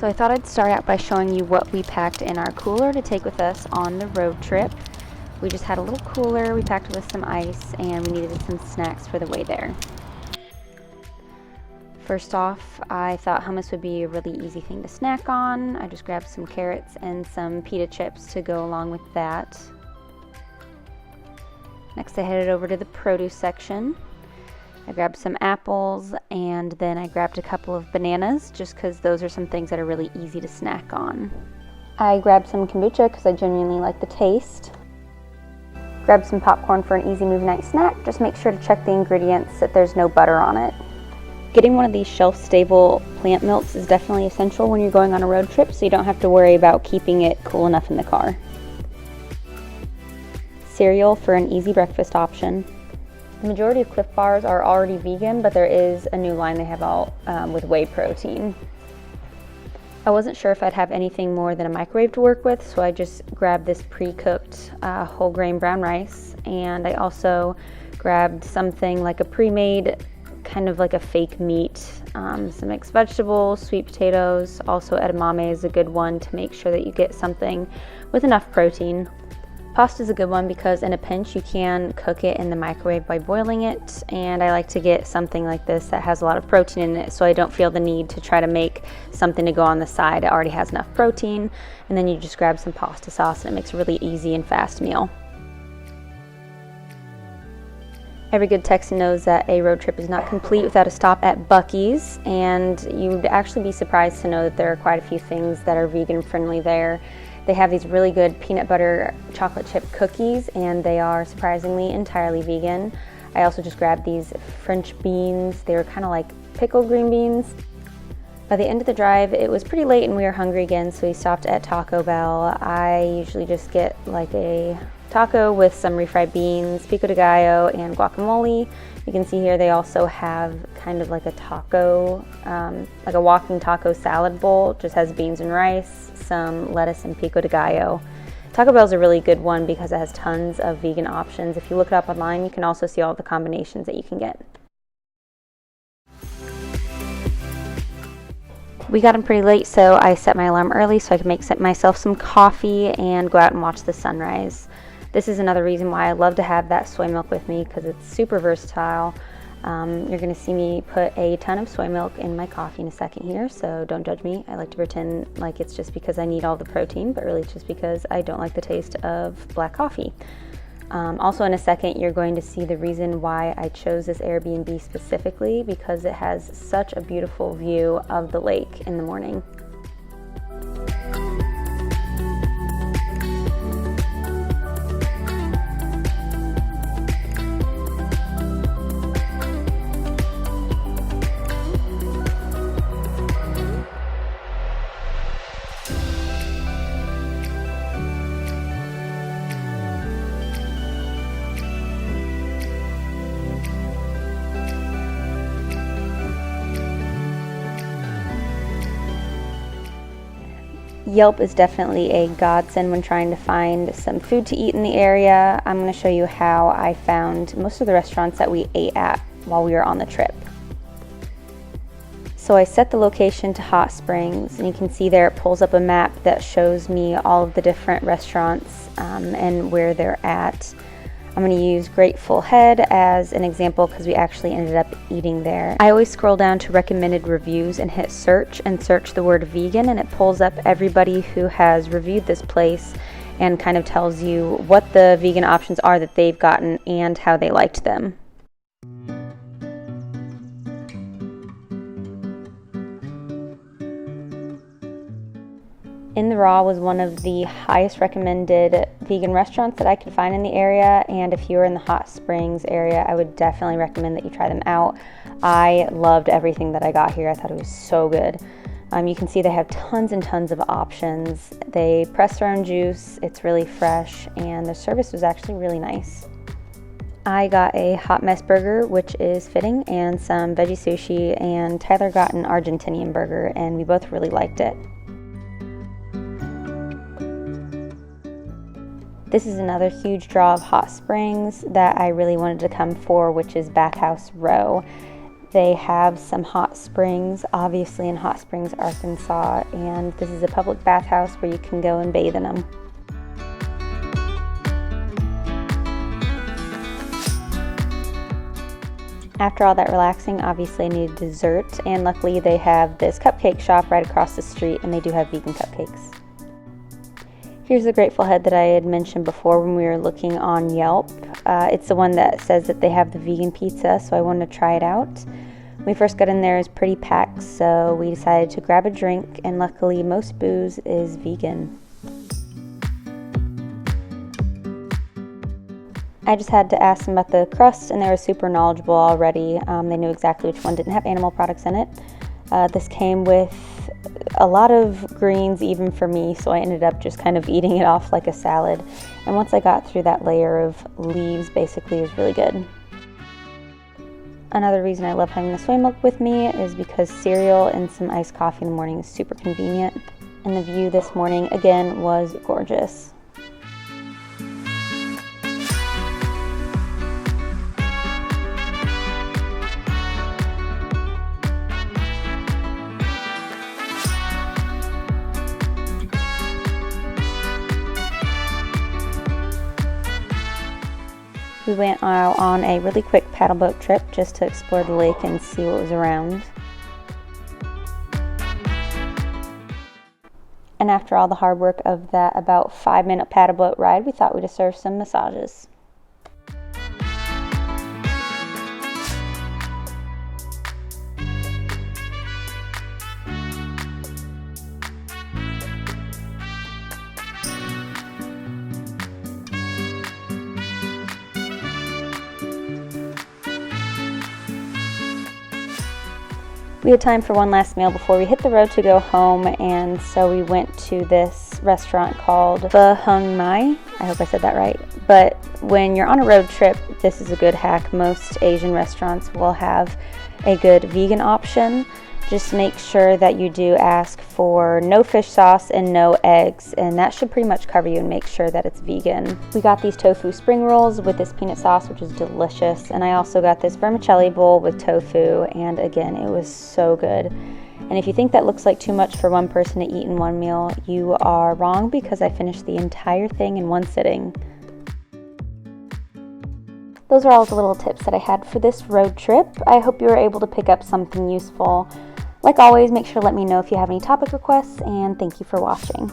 So I thought I'd start out by showing you what we packed in our cooler to take with us on the road trip. We just had a little cooler, we packed with some ice, and we needed some snacks for the way there. First off, I thought hummus would be a really easy thing to snack on. I just grabbed some carrots and some pita chips to go along with that. Next I headed over to the produce section. I grabbed some apples, and then I grabbed a couple of bananas just because those are some things that are really easy to snack on. I grabbed some kombucha because I genuinely like the taste. Grabbed some popcorn for an easy movie night snack. Just make sure to check the ingredients that there's no butter on it. Getting one of these shelf-stable plant milks is definitely essential when you're going on a road trip, so you don't have to worry about keeping it cool enough in the car. Cereal for an easy breakfast option. The majority of Cliff Bars are already vegan, but there is a new line they have out with whey protein. I wasn't sure if I'd have anything more than a microwave to work with, so I just grabbed this pre-cooked whole grain brown rice, and I also grabbed something like a pre-made, kind of like a fake meat, some mixed vegetables, sweet potatoes. Also edamame is a good one to make sure that you get something with enough protein. Pasta is a good one because in a pinch you can cook it in the microwave by boiling it, and I like to get something like this that has a lot of protein in it so I don't feel the need to try to make something to go on the side. It already has enough protein, and then you just grab some pasta sauce and it makes a really easy and fast meal. Every good Texan knows that a road trip is not complete without a stop at Buc-ee's, and you'd actually be surprised to know that there are quite a few things that are vegan friendly there. They have these really good peanut butter chocolate chip cookies, and they are surprisingly entirely vegan. I also just grabbed these French beans. They were kind of like pickled green beans. By the end of the drive, it was pretty late and we were hungry again, so we stopped at Taco Bell. I usually just get like a taco with some refried beans, pico de gallo, and guacamole. You can see here they also have kind of like a taco, like a walking taco salad bowl. Just has beans and rice, some lettuce, and pico de gallo. Taco Bell's a really good one because it has tons of vegan options. If you look it up online, you can also see all the combinations that you can get. We got in pretty late, so I set my alarm early so I could make myself some coffee and go out and watch the sunrise. This is another reason why I love to have that soy milk with me because it's super versatile. You're going to see me put a ton of soy milk in my coffee in a second here, so don't judge me. I like to pretend like it's just because I need all the protein, but really it's just because I don't like the taste of black coffee. Also in a second, you're going to see the reason why I chose this Airbnb specifically, because it has such a beautiful view of the lake in the morning. Yelp is definitely a godsend when trying to find some food to eat in the area. I'm going to show you how I found most of the restaurants that we ate at while we were on the trip. So I set the location to Hot Springs, and you can see there it pulls up a map that shows me all of the different restaurants and where they're at. I'm going to use Grateful Head as an example because we actually ended up eating there. I always scroll down to recommended reviews and hit search and search the word vegan, and it pulls up everybody who has reviewed this place and kind of tells you what the vegan options are that they've gotten and how they liked them. In the Raw was one of the highest recommended vegan restaurants that I could find in the area, and if you're in the Hot Springs area, I would definitely recommend that you try them out. I loved everything that I got here. I thought it was so good. You can see they have tons and tons of options. They press their own juice, it's really fresh, and the service was actually really nice. I got a hot mess burger, which is fitting, and some veggie sushi, and Tyler got an Argentinian burger, and we both really liked it. This is another huge draw of Hot Springs that I really wanted to come for, which is Bathhouse Row. They have some hot springs, obviously in Hot Springs, Arkansas, and this is a public bathhouse where you can go and bathe in them. After all that relaxing, obviously I needed dessert, and luckily they have this cupcake shop right across the street, and they do have vegan cupcakes. Here's the Grateful Head that I had mentioned before when we were looking on Yelp. It's the one that says that they have the vegan pizza, so I wanted to try it out. When we first got in there, it was pretty packed, so we decided to grab a drink, and luckily most booze is vegan. I just had to ask them about the crust, and they were super knowledgeable already. They knew exactly which one didn't have animal products in it. This came with a lot of greens, even for me, so I ended up just kind of eating it off like a salad. And once I got through that layer of leaves, basically, it was really good. Another reason I love having the soy milk with me is because cereal and some iced coffee in the morning is super convenient. And the view this morning, again, was gorgeous. We went out on a really quick paddle boat trip just to explore the lake and see what was around. And after all the hard work of that about 5-minute paddle boat ride, we thought we'd deserve some massages. We had time for one last meal before we hit the road to go home, and so we went to this restaurant called Pho Hung Mai. I hope I said that right. But when you're on a road trip, this is a good hack. Most Asian restaurants will have a good vegan option. Just make sure that you do ask for no fish sauce and no eggs, and that should pretty much cover you and make sure that it's vegan. We got these tofu spring rolls with this peanut sauce, which is delicious, and I also got this vermicelli bowl with tofu, and again, it was so good. And if you think that looks like too much for one person to eat in one meal, you are wrong, because I finished the entire thing in one sitting. Those are all the little tips that I had for this road trip. I hope you were able to pick up something useful. Like always, make sure to let me know if you have any topic requests, and thank you for watching.